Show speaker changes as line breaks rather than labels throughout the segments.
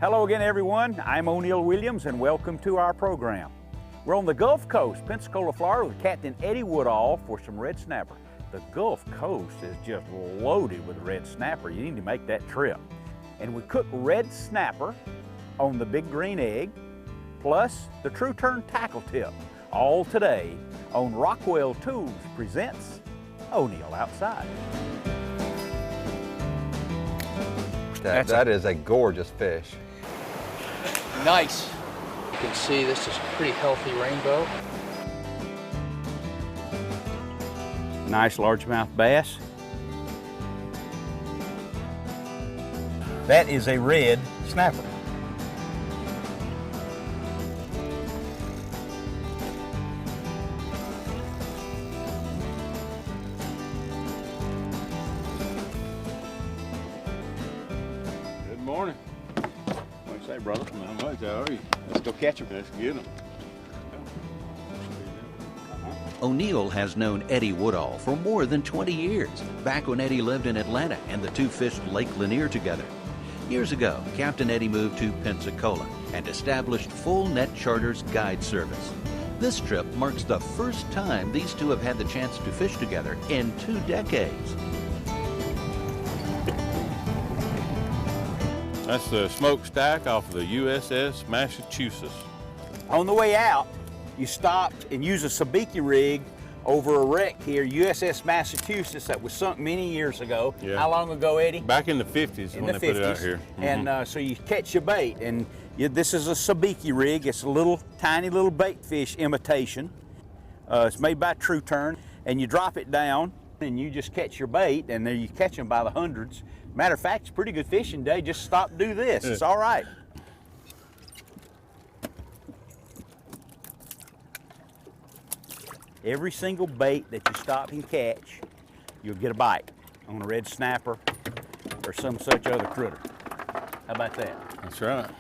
Hello again, everyone. I'm O'Neill Williams, and welcome to our program. We're on the Gulf Coast, Pensacola, Florida, with Captain Eddie Woodall for some red snapper. The Gulf Coast is just loaded with red snapper. You need to make that trip. And we cook red snapper on the Big Green Egg, plus the True Turn tackle tip, all today on Rockwell Tools presents O'Neill Outside.
That is a gorgeous fish.
Nice. You can see this is a pretty healthy rainbow.
Nice largemouth bass. That is a red snapper.
Good morning. What do you say, brother? Not much, how are you? Let's go catch them. Let's get them.
O'Neill has known Eddie Woodall for more than 20 years, back when Eddie lived in Atlanta and the two fished Lake Lanier together. Years ago, Captain Eddie moved to Pensacola and established full net charters guide service. This trip marks the first time these two have had the chance to fish together in 2 decades.
That's the smokestack off of the USS Massachusetts.
On the way out, you stopped and used a sabiki rig over a wreck here, USS Massachusetts, that was sunk many years ago.
Yeah.
How long ago, Eddie?
Back in the 50s when they put it out here.
And so you catch your bait, and this is a sabiki rig. It's a little, tiny little bait fish imitation. It's made by True Turn, and you drop it down, and you just catch your bait, and then you catch them by the hundreds. Matter of fact, it's a pretty good fishing day. Just stop and do this. It's all right. Every single bait that you stop and catch, you'll get a bite on a red snapper or some such other critter. How about that?
That's right.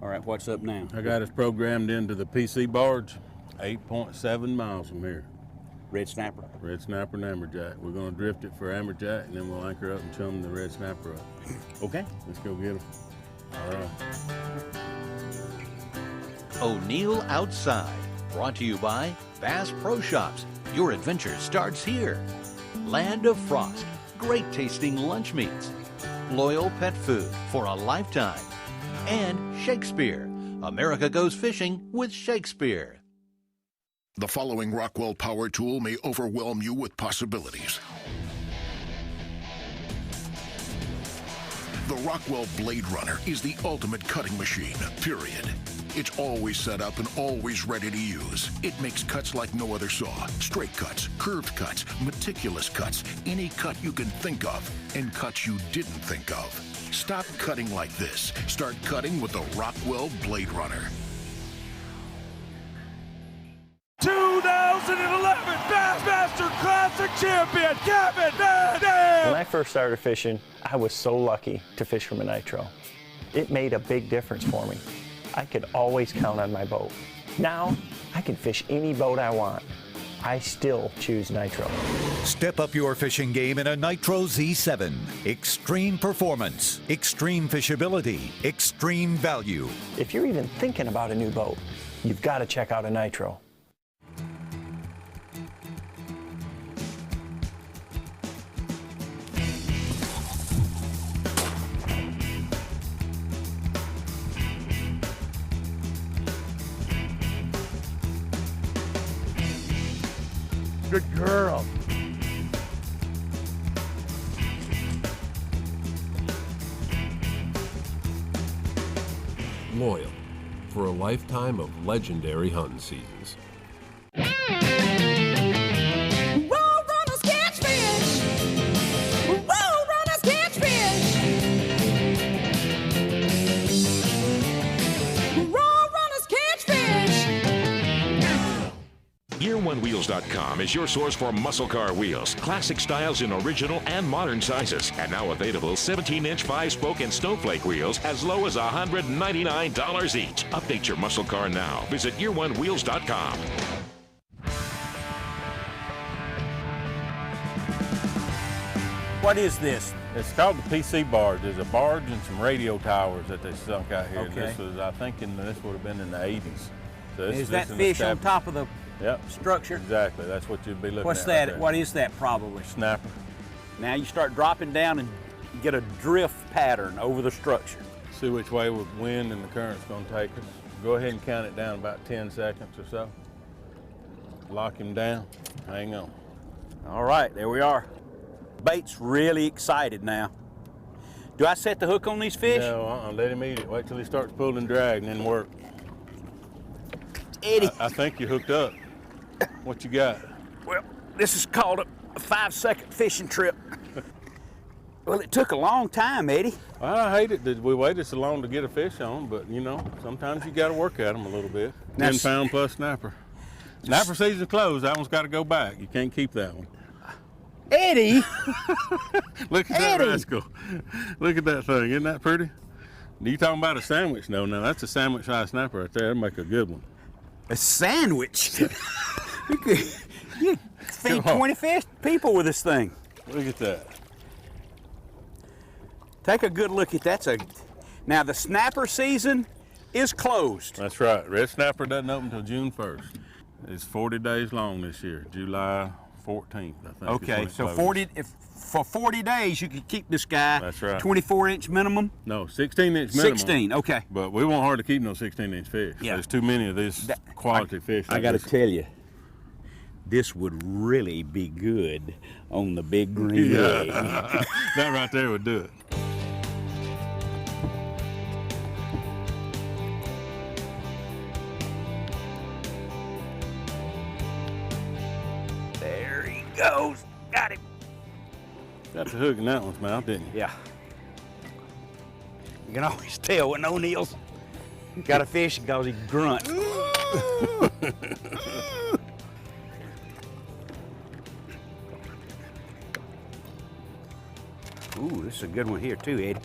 All right, what's up now?
I got us programmed into the PC barge, 8.7 miles from here.
Red snapper?
Red snapper and amberjack. We're gonna drift it for amberjack, and then we'll anchor up and chum the red snapper up.
Okay.
Let's go get them. All right.
O'Neill Outside, brought to you by Bass Pro Shops. Your adventure starts here. Land of Frost, great tasting lunch meats. Loyal pet food for a lifetime. And Shakespeare, America goes fishing with Shakespeare.
The following Rockwell power tool may overwhelm you with possibilities. The Rockwell Blade Runner is the ultimate cutting machine, period. It's always set up and always ready to use. It makes cuts like no other saw. Straight cuts, curved cuts, meticulous cuts, any cut you can think of, and cuts you didn't think of. Stop cutting like this. Start cutting with the Rockwell Blade Runner.
2011 Bassmaster Classic Champion, Captain Eddie!
When I first started fishing, I was so lucky to fish from a nitro. It made a big difference for me. I could always count on my boat. Now, I can fish any boat I want. I still choose nitro.
Step up your fishing game in a Nitro Z7. Extreme performance, extreme fishability, extreme value.
If you're even thinking about a new boat, you've got to check out a nitro.
Good girl.
Loyal, for a lifetime of legendary hunting seasons.
Year1Wheels.com is your source for muscle car wheels, classic styles in original and modern sizes, and now available 17-inch 5-spoke and snowflake wheels as low as $199 each. Update your muscle car now. Visit Year1Wheels.com.
What is this?
It's called the PC barge. There's a barge and some radio towers that they sunk out here.
Okay.
This was, I think, this would have been in the 80s. So
Is that fish on top of the structure?
Exactly. That's what you'd be looking
What's
at.
that?
Right,
What is that probably?
snapper.
Now you start dropping down and get a drift pattern over the structure.
See which way the wind and the current's going to take us. Go ahead and count it down about 10 seconds or so. Lock him down. Hang on.
All right, there we are. Bait's really excited now. Do I set the hook on these fish?
No, let him eat it. Wait till he starts pulling and drag and then work.
Eddie.
I think you hooked up. What you got?
Well, this is called a 5-second fishing trip. Well, it took a long time, Eddie.
I hate it that we waited so long to get a fish on, but you know, sometimes you got to work at them a little bit. 10 pound plus snapper. Snapper season closed. That one's got to go back. You can't keep that one.
Eddie!
Look at that rascal. Look at that thing. Isn't that pretty? You talking about a sandwich? No, that's a sandwich-sized snapper right there. That'd make a good one.
A sandwich? You could feed 20 people with this thing.
Look at that.
Take a good look at that. Now the snapper season is closed.
That's right. Red snapper doesn't open until June 1st. It's 40 days long this year. July 14th, I think.
Okay, so for 40 days you could keep this guy.
That's right.
24-inch minimum?
No, 16-inch minimum.
16, okay.
But we won't hardly keep no 16-inch fish.
Yeah.
There's too many of these quality fish.
I got to tell you, this would really be good on the big green egg.
That right there would do it.
There he goes. Got him.
Got the hook in that one's mouth, didn't you?
Yeah. You can always tell when O'Neill's got a fish because he grunts. Ooh, this is a good one here too, Eddie.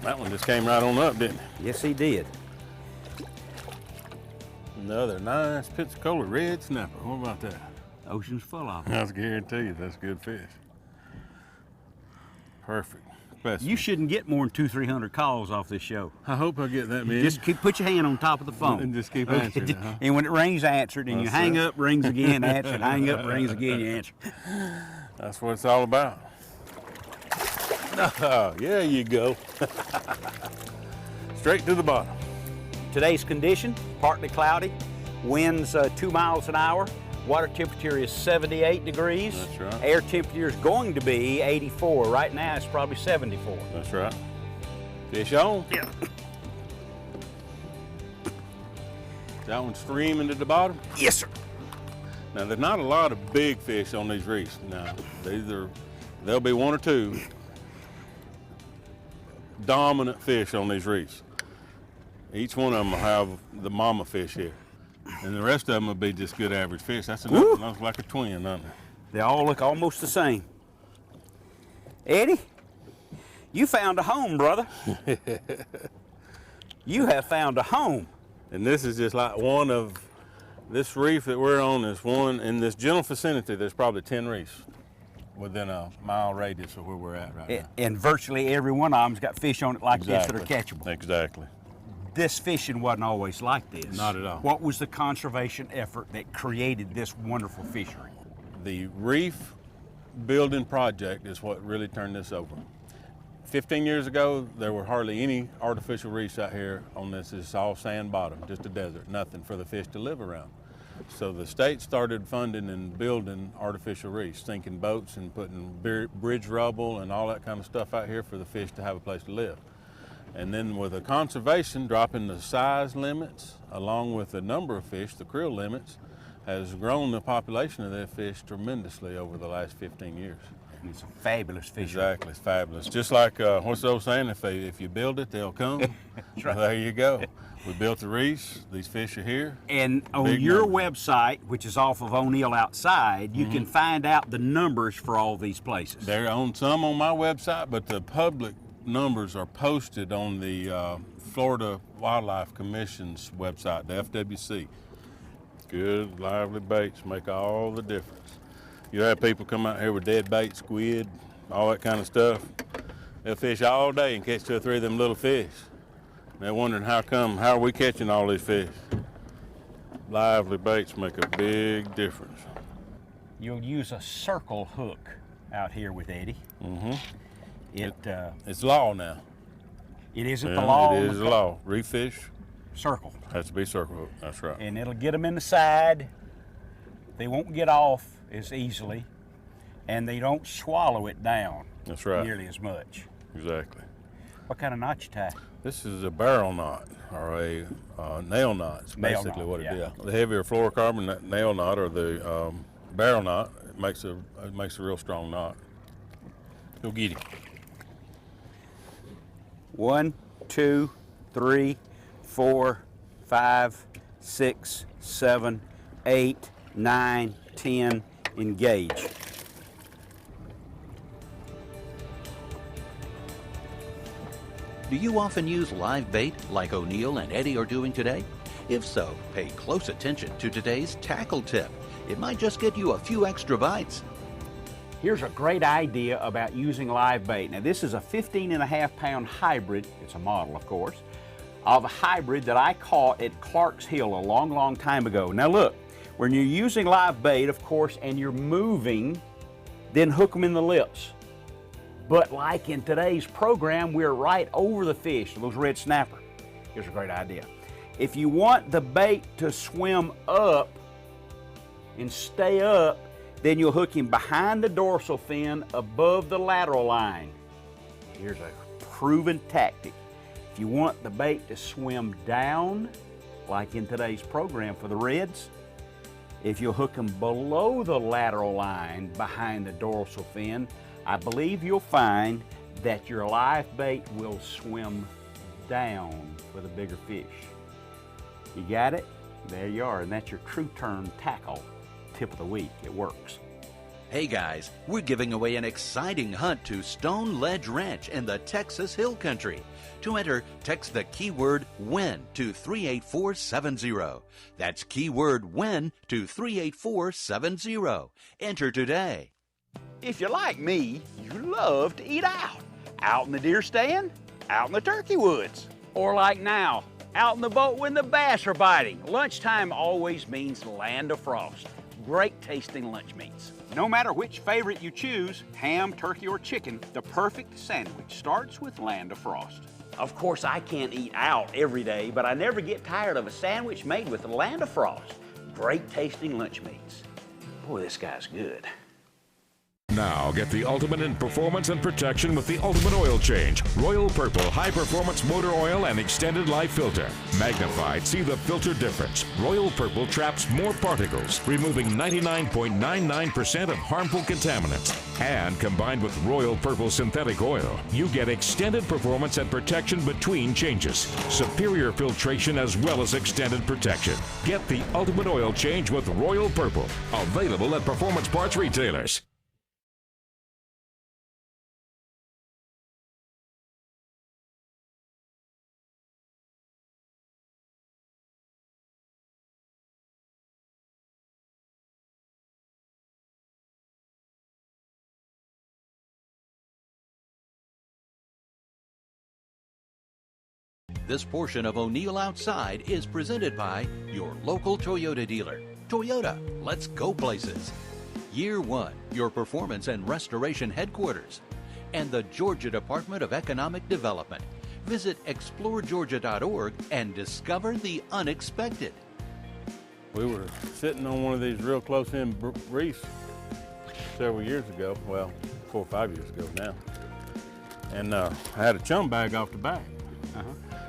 That one just came right on up, didn't it?
Yes, he did.
Another nice Pensacola red snapper. What about that?
Ocean's full of them.
I guarantee you that's good fish. Perfect. Specimen.
You shouldn't get more than 200-300 calls off this show.
I hope I get that many.
Just put your hand on top of the phone.
And just keep answering it, huh?
And when it rings, answer it. And you hang up, rings again, answer it. Hang up, rings again, you answer.
That's what it's all about. Oh, yeah, you go. Straight to the bottom.
Today's condition, partly cloudy, winds 2 miles an hour, water temperature is 78 degrees.
That's right.
Air temperature is going to be 84. Right now it's probably 74.
That's right. Fish on.
Yeah.
That one streaming to the bottom?
Yes, sir.
Now, there's not a lot of big fish on these reefs. Now, there'll be one or two dominant fish on these reefs. Each one of them will have the mama fish here. And the rest of them will be just good average fish. That's enough. Looks like a twin, doesn't it?
They all look almost the same. Eddie, you found a home, brother. You have found a home.
And this is just like one of, this reef that we're on is one, in this general vicinity, there's probably 10 reefs within a mile radius of where we're at right now.
And virtually every one of them's got fish on it like this that are catchable.
Exactly.
This fishing wasn't always like this.
Not at all.
What was the conservation effort that created this wonderful fishery?
The reef building project is what really turned this over. 15 years ago, there were hardly any artificial reefs out here on this. It's all sand bottom, just a desert, nothing for the fish to live around. So the state started funding and building artificial reefs, sinking boats and putting bridge rubble and all that kind of stuff out here for the fish to have a place to live. And then with the conservation dropping the size limits, along with the number of fish, the krill limits, has grown the population of that fish tremendously over the last 15 years.
And it's a fabulous fish.
Exactly, it's fabulous. Just like, what's the old saying, if you build it, they'll come.
That's right.
Well, there you go. We built the reefs, these fish are here.
And on your website, which is off of O'Neill Outside, you can find out the numbers for all these places.
They're on some on my website, but the public numbers are posted on the Florida Wildlife Commission's website, the FWC. Good, lively baits make all the difference. You have people come out here with dead bait, squid, all that kind of stuff. They'll fish all day and catch 2 or 3 of them little fish. They're wondering how are we catching all these fish? Lively baits make a big difference.
You'll use a circle hook out here with Eddie.
Mm-hmm.
It's
law now.
It isn't the law.
It is the law. Reef fish.
Circle.
Has to be circle hook, that's right.
And it'll get them in the side. They won't get off as easily, and they don't swallow it down.
That's right.
Nearly as much.
Exactly.
What kind of knot you tie?
This is a barrel knot, or a nail knot. It's basically what it is. The heavier fluorocarbon nail knot, or the barrel knot, it makes a real strong knot. Go get him.
1, 2, 3, 4, 5, 6, 7, 8, 9, 10. Engage.
Do you often use live bait like O'Neill and Eddie are doing today? If so, pay close attention to today's tackle tip. It might just get you a few extra bites.
Here's a great idea about using live bait. Now this is a 15.5-pound hybrid, it's a model of course, of a hybrid that I caught at Clark's Hill a long time ago. Now look, when you're using live bait, of course, and you're moving, then hook them in the lips. But like in today's program, we're right over the fish, those red snapper. Here's a great idea. If you want the bait to swim up and stay up, then you'll hook him behind the dorsal fin above the lateral line. Here's a proven tactic. If you want the bait to swim down, like in today's program for the reds, if you'll hook them below the lateral line behind the dorsal fin, I believe you'll find that your live bait will swim down for the bigger fish. You got it? There you are, and that's your true term tackle tip of the week. It works.
Hey guys, we're giving away an exciting hunt to Stone Ledge Ranch in the Texas Hill Country. To enter, text the keyword WIN to 38470. That's keyword WIN to 38470. Enter today.
If you're like me, you love to eat out. Out in the deer stand, out in the turkey woods, or like now, out in the boat when the bass are biting. Lunchtime always means Land of Frost. Great tasting lunch meats. No matter which favorite you choose, ham, turkey, or chicken, the perfect sandwich starts with Land of Frost. Of course, I can't eat out every day, but I never get tired of a sandwich made with Land of Frost. Great tasting lunch meats. Boy, this guy's good.
Now get the ultimate in performance and protection with the ultimate oil change. Royal Purple High Performance Motor Oil and Extended Life Filter. Magnified, see the filter difference. Royal Purple traps more particles, removing 99.99% of harmful contaminants. And combined with Royal Purple Synthetic Oil, you get extended performance and protection between changes. Superior filtration as well as extended protection. Get the ultimate oil change with Royal Purple. Available at Performance Parts retailers.
This portion of O'Neill Outside is presented by your local Toyota dealer. Toyota, let's go places. Year One, your performance and restoration headquarters. And the Georgia Department of Economic Development. Visit exploregeorgia.org and discover the unexpected.
We were sitting on one of these real close-in reefs several years ago, well, 4 or 5 years ago now. And I had a chum bag off the back.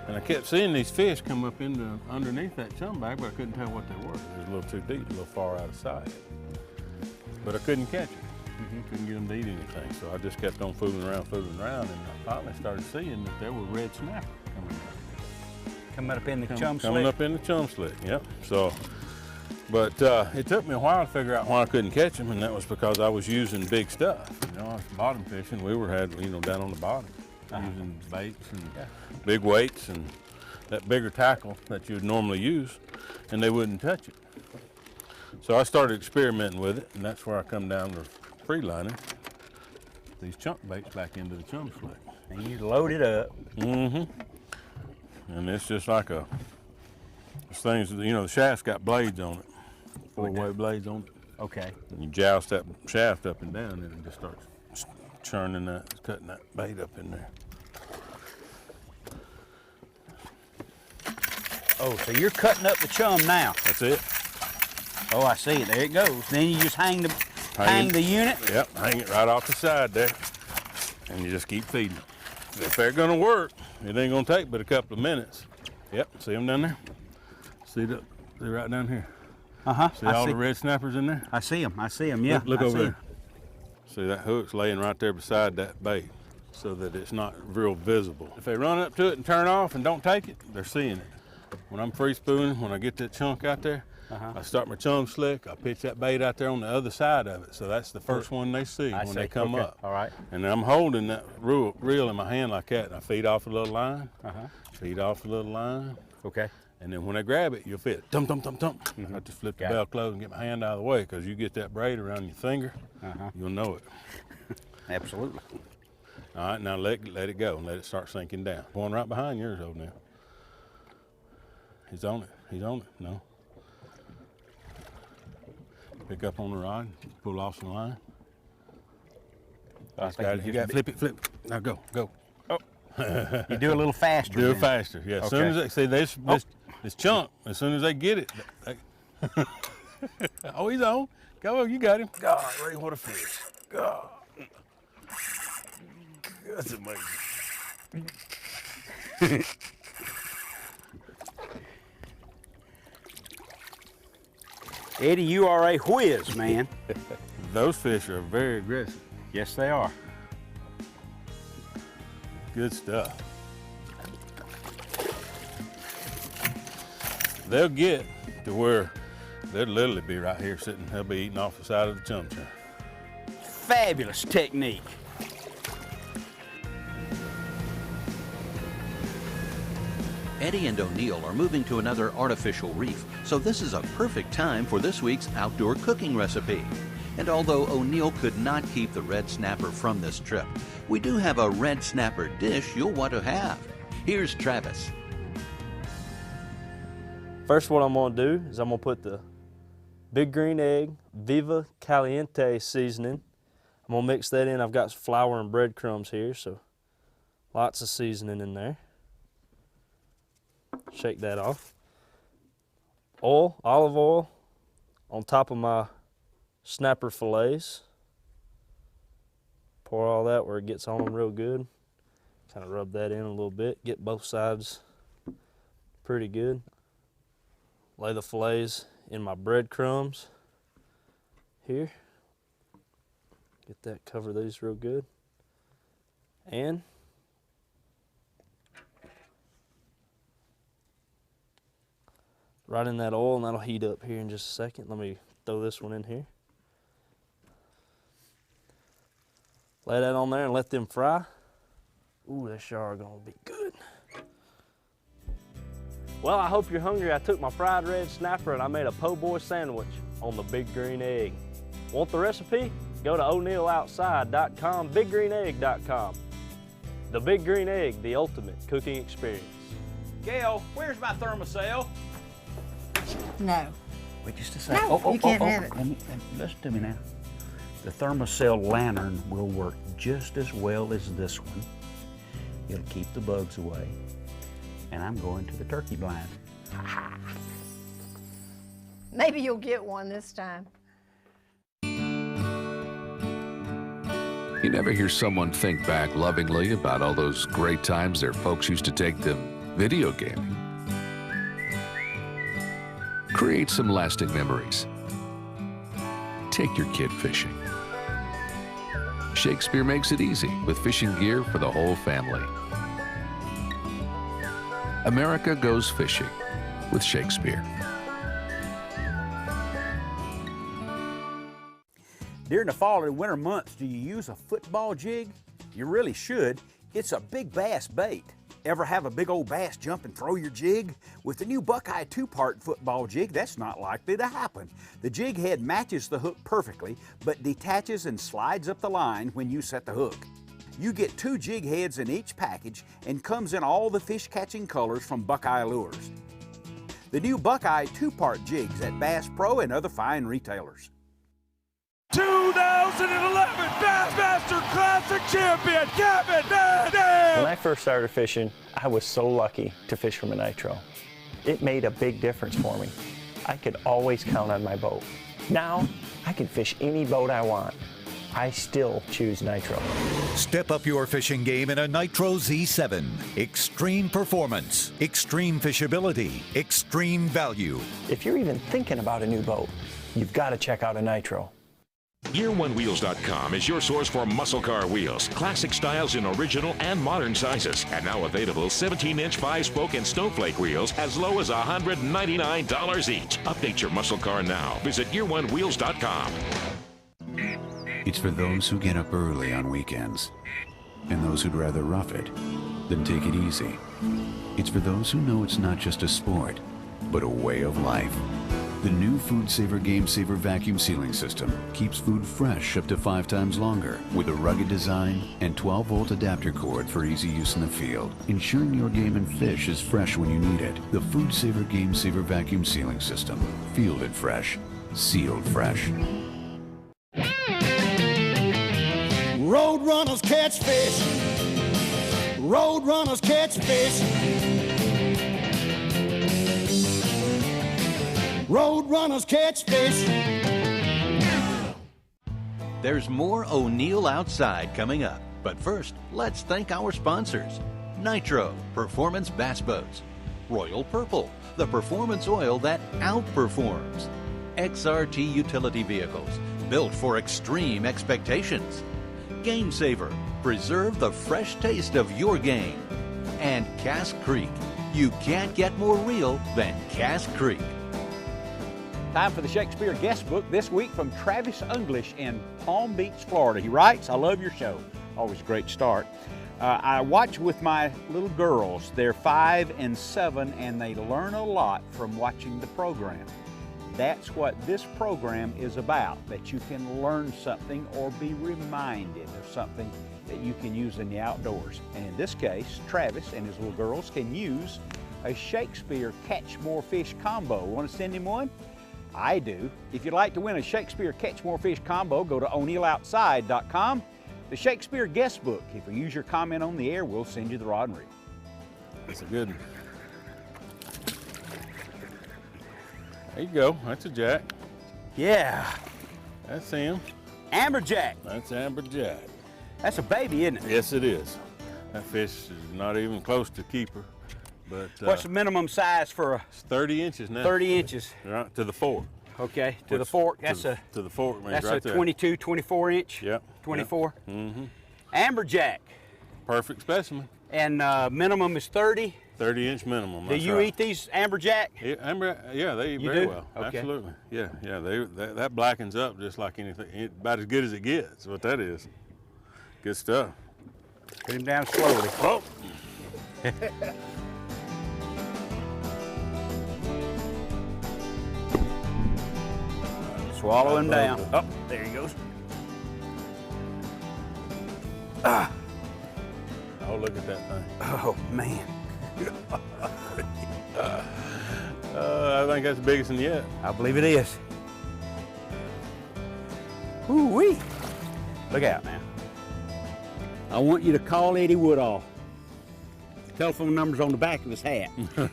And I kept seeing these fish come up underneath that chum bag, but I couldn't tell what they were. It was a little too deep, a little far out of sight. But I couldn't catch them. Couldn't get them to eat anything. So I just kept on fooling around, and I finally started seeing that there were red snapper
Coming up in the chum slick?
Coming up in the chum slick, yep. So, but it took me a while to figure out why I couldn't catch them, and that was because I was using big stuff. You know, I was bottom fishing. We were down on the bottom. Using baits and big weights and that bigger tackle that you'd normally use, and they wouldn't touch it. So I started experimenting with it, and that's where I come down to freelining these chunk baits back into the chum slick.
And you load it up.
Mm-hmm. And it's just like this thing's, you know, the shaft's got blades on it, four-way blades on it.
Okay.
And you joust that shaft up and down, and it just starts churning that, cutting that bait up in there.
Oh, so you're cutting up the chum now.
That's it.
Oh, I see it. There it goes. Then you just hang the unit?
Yep, hang it right off the side there. And you just keep feeding it. If they're gonna work, it ain't gonna take but a couple of minutes. Yep, see them down there? See right down here?
Uh-huh.
See all the red snappers in there?
I see them, yeah.
Look over there. See that hook's laying right there beside that bait so that it's not real visible. If they run up to it and turn off and don't take it, they're seeing it. When I'm free spooning, when I get that chunk out there, I start my chum slick, I pitch that bait out there on the other side of it. So that's the first one they see when they come up.
All right.
And then I'm holding that reel in my hand like that, and I feed off a little line, feed off a little line.
Okay.
And then when they grab it, you'll feel it, thump, thump, thump, thump. I just flip the bell closed and get my hand out of the way, because you get that braid around your finger, you'll know it.
Absolutely.
All right, now let it go and let it start sinking down. Going right behind yours, old now. He's on it, no. Pick up on the rod, pull off some line. You got flip it. Now go.
Oh. You do a little faster.
Do it faster, yeah. As soon as they see this chunk, as soon as they get it, oh, he's on. Go, you got him. God, Ray, what a fish. God. That's amazing.
Eddie, you are a whiz, man.
Those fish are very aggressive.
Yes, they are.
Good stuff. They'll get to where they'll literally be right here sitting. They'll be eating off the side of the chum churn.
Fabulous technique.
Eddie and O'Neill are moving to another artificial reef, so this is a perfect time for this week's outdoor cooking recipe. And although O'Neill could not keep the red snapper from this trip, we do have a red snapper dish you'll want to have. Here's Travis.
First, what I'm going to do is I'm going to put the Big Green Egg Viva Caliente seasoning. I'm going to mix that in. I've got flour and breadcrumbs here, so lots of seasoning in there. Shake that off. Oil, olive oil, on top of my snapper fillets. Pour all that where it gets on them real good. Kind of rub that in a little bit. Get both sides pretty good. Lay the fillets in my breadcrumbs here. Get that, cover these real good. And right in that oil, and that'll heat up here in just a second. Let me throw this one in here. Lay that on there and let them fry. Ooh, they sure are gonna be good. Well, I hope you're hungry. I took my fried red snapper and I made a po' boy sandwich on the Big Green Egg. Want the recipe? Go to o'neilloutside.com, biggreenegg.com. The Big Green Egg, the ultimate cooking experience.
Gail, where's my thermocell?
No.
Wait just a second.
No, you can't have it.
Listen to me now. The thermocell lantern will work just as well as this one. It'll keep the bugs away. And I'm going to the turkey blind.
Maybe you'll get one this time.
You never hear someone think back lovingly about all those great times their folks used to take them video gaming. Create some lasting memories. Take your kid fishing. Shakespeare makes it easy with fishing gear for the whole family. America goes fishing with Shakespeare.
During the fall and winter months, do you use a football jig? You really should. It's a big bass bait. Ever have a big old bass jump and throw your jig? With the new Buckeye 2-part football jig, that's not likely to happen. The jig head matches the hook perfectly, but detaches and slides up the line when you set the hook. You get 2 jig heads in each package and comes in all the fish catching colors from Buckeye Lures. The new Buckeye 2-part jigs at Bass Pro and other fine retailers.
2011 Bassmaster Classic Champion, Captain Eddie!
When I first started fishing, I was so lucky to fish from a Nitro. It made a big difference for me. I could always count on my boat. Now, I can fish any boat I want. I still choose Nitro.
Step up your fishing game in a Nitro Z7. Extreme performance, extreme fishability, extreme value.
If you're even thinking about a new boat, you've got to check out a Nitro.
YearOneWheels.com is your source for muscle car wheels, classic styles in original and modern sizes, and now available 17-inch 5-spoke and snowflake wheels as low as $199 each. Update your muscle car now. Visit YearOneWheels.com.
It's for those who get up early on weekends, and those who'd rather rough it than take it easy. It's for those who know it's not just a sport, but a way of life. The new Food Saver Game Saver vacuum sealing system keeps food fresh up to 5 times longer with a rugged design and 12-volt adapter cord for easy use in the field, ensuring your game and fish is fresh when you need it. The Food Saver Game Saver vacuum sealing system. Fielded fresh, sealed fresh.
Road runners catch fish. Road runners catch fish. Road runners catch fish.
There's more O'Neill Outside coming up. But first, let's thank our sponsors. Nitro, Performance Bass Boats. Royal Purple, the performance oil that outperforms. XRT Utility Vehicles, built for extreme expectations. Game Saver, preserve the fresh taste of your game. And Cass Creek, you can't get more real than Cass Creek.
Time for the Shakespeare guest book this week from Travis Unglish in Palm Beach, Florida. He writes, I love your show. Always a great start. I watch with my little girls. They're 5 and 7, and they learn a lot from watching the program. That's what this program is about, that you can learn something or be reminded of something that you can use in the outdoors. And in this case, Travis and his little girls can use a Shakespeare Catch More Fish combo. Want to send him one? I do. If you'd like to win a Shakespeare Catch More Fish combo, go to O'NeillOutside.com. The Shakespeare guest book. If you use your comment on the air, we'll send you the rod and reel.
That's a good one. There you go. That's a jack.
Yeah.
That's him.
Amberjack.
That's amberjack.
That's a baby, isn't it?
Yes, it is. That fish is not even close to keeper. But
what's the minimum size for a?
It's 30 inches now.
30 inches.
Right, to the fork.
Okay, to the fork. That's
to the fork.
That's
right
a
there.
22, 24 inch.
Yep.
24.
Yep. Mm-hmm.
Amberjack.
Perfect specimen.
And minimum is 30.
30-inch minimum.
Do you eat these amberjack?
Yeah, they eat very well. Okay. Absolutely. Yeah. That blackens up just like anything. About as good as it gets. What that is. Good stuff.
Put him down slowly.
Oh.
Swallow him down. Oh, there he goes. Ah.
Oh, look at that thing.
Oh, man.
I think that's the biggest one yet.
I believe it is. Ooh-wee. Look out now. I want you to call Eddie Woodall. Telephone number's on the back of his hat.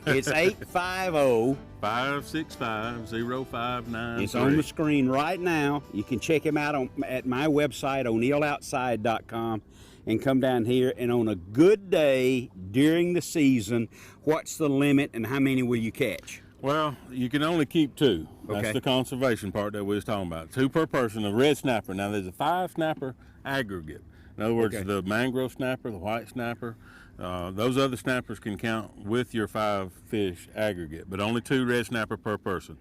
It's 850-565-0593. It's on the screen right now. You can check him out at my website, O'NeillOutside.com, and come down here, and on a good day during the season, what's the limit and how many will you catch?
Well, you can only keep 2. That's
Okay.
the conservation part that we was talking about. 2 per person, a red snapper. Now, there's a 5 snapper aggregate. In other words, the mangrove snapper, the white snapper, those other snappers can count with your 5 fish aggregate, but only 2 red snapper per person.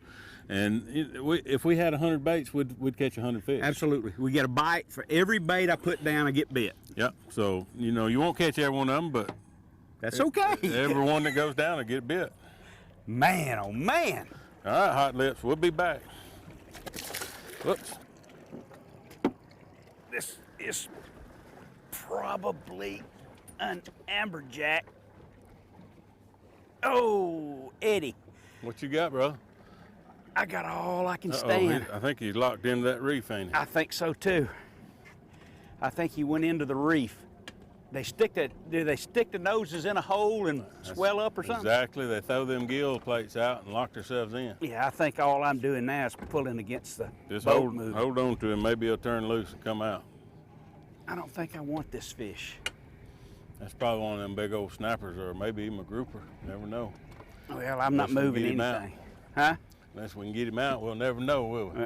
And if we had 100 baits, we'd catch 100 fish.
Absolutely. We get a bite for every bait I put down. I get bit.
Yep. So you won't catch every one of them, but
That's okay.
Everyone that goes down will get bit.
Man, oh man.
All right, Hot Lips, we'll be back. Whoops.
This is probably an amberjack. Oh, Eddie.
What you got, bro?
I got all I can stand.
I think he's locked into that reef, ain't he?
I think so too. I think he went into the reef. Do they stick the noses in a hole and swell up or something?
Exactly. They throw them gill plates out and lock themselves in.
Yeah, I think all I'm doing now is pulling against the
Just
boat moving.
hold on to him. Maybe he'll turn loose and come out.
I don't think I want this fish.
That's probably one of them big old snappers, or maybe even a grouper. Never know.
Well, I'm not moving anything. Huh?
Unless we can get him out, we'll never know, will we?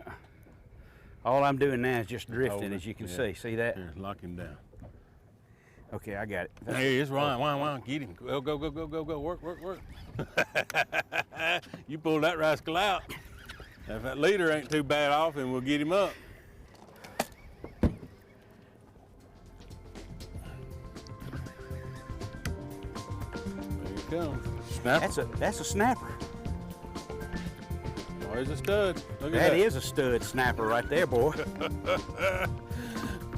All I'm doing now is just drifting, as you can see. See that?
Here, lock him down.
Okay, I got it.
Hey, it's Ryan. Why, get him. Go, go, go, go, go, go. Work, work, work. You pull that rascal out. If that leader ain't too bad off, then we'll get him up. There you go. Snapper.
That's a snapper.
Oh, there's a stud. Look at
That is a stud snapper right there, boy.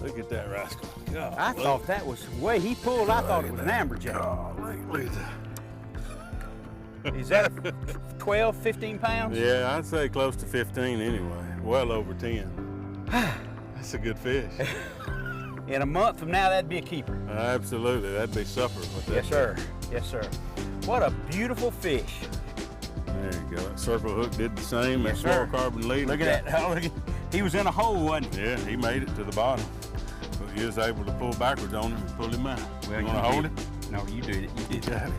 Look at that rascal. God,
I thought that was the way he pulled. I thought it was an amberjack.
Look at that.
Is that 12, 15 pounds?
Yeah, I'd say close to 15 anyway. Well over 10. That's a good fish.
In a month from now, that'd be a keeper.
Absolutely, that'd be supper.
Yes, sir. Yes, sir. What a beautiful fish.
There you go. That circle hook did the same.
Yes,
that
sir.
fluorocarbon leader.
Look at that. Oh, look at, he was in a hole, wasn't he?
Yeah, he made it to the bottom. But he was able to pull backwards on him and pull him out.
Well,
you want to hold it?
No, you did it. You did it.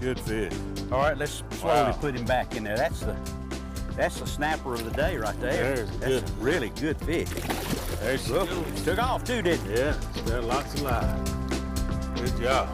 Good fish.
All right, let's slowly put him back in there. That's the snapper of the day right there.
There's
a really good fish.
There she goes.
Took off too, didn't it?
Yeah, still lots of life. Good job.